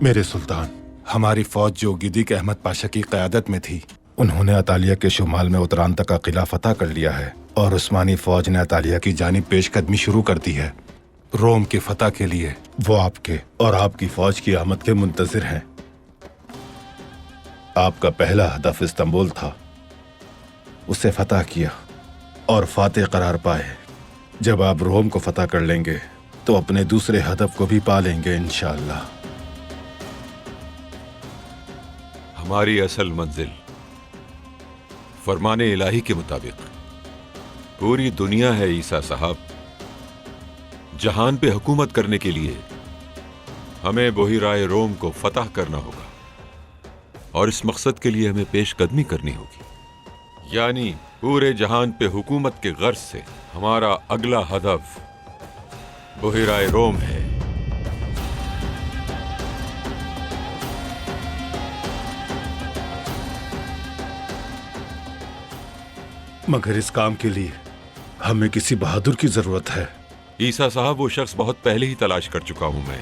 میرے سلطان، ہماری فوج جو گدیق احمد پاشا کی قیادت میں تھی، انہوں نے اطالیہ کے شمال میں اترانتا کا قلعہ فتح کر لیا ہے اور عثمانی فوج نے اطالیہ کی جانب پیش قدمی شروع کر دی ہے۔ روم کی فتح کے لیے وہ آپ کے اور آپ کی فوج کی آمد کے منتظر ہیں۔ آپ کا پہلا ہدف استنبول تھا، اسے فتح کیا اور فاتح قرار پائے۔ جب آپ روم کو فتح کر لیں گے تو اپنے دوسرے ہدف کو بھی پا لیں گے انشاءاللہ۔ ہماری اصل منزل فرمان الہی کے مطابق پوری دنیا ہے عیسیٰ صاحب۔ جہان پہ حکومت کرنے کے لیے ہمیں بحیرہ روم کو فتح کرنا ہوگا اور اس مقصد کے لیے ہمیں پیش قدمی کرنی ہوگی، یعنی پورے جہان پہ حکومت کے غرض سے ہمارا اگلا ہدف بحیرہ روم ہے۔ مگر اس کام کے لیے ہمیں کسی بہادر کی ضرورت ہے۔ عیسیٰ صاحب وہ شخص بہت پہلے ہی تلاش کر چکا ہوں میں۔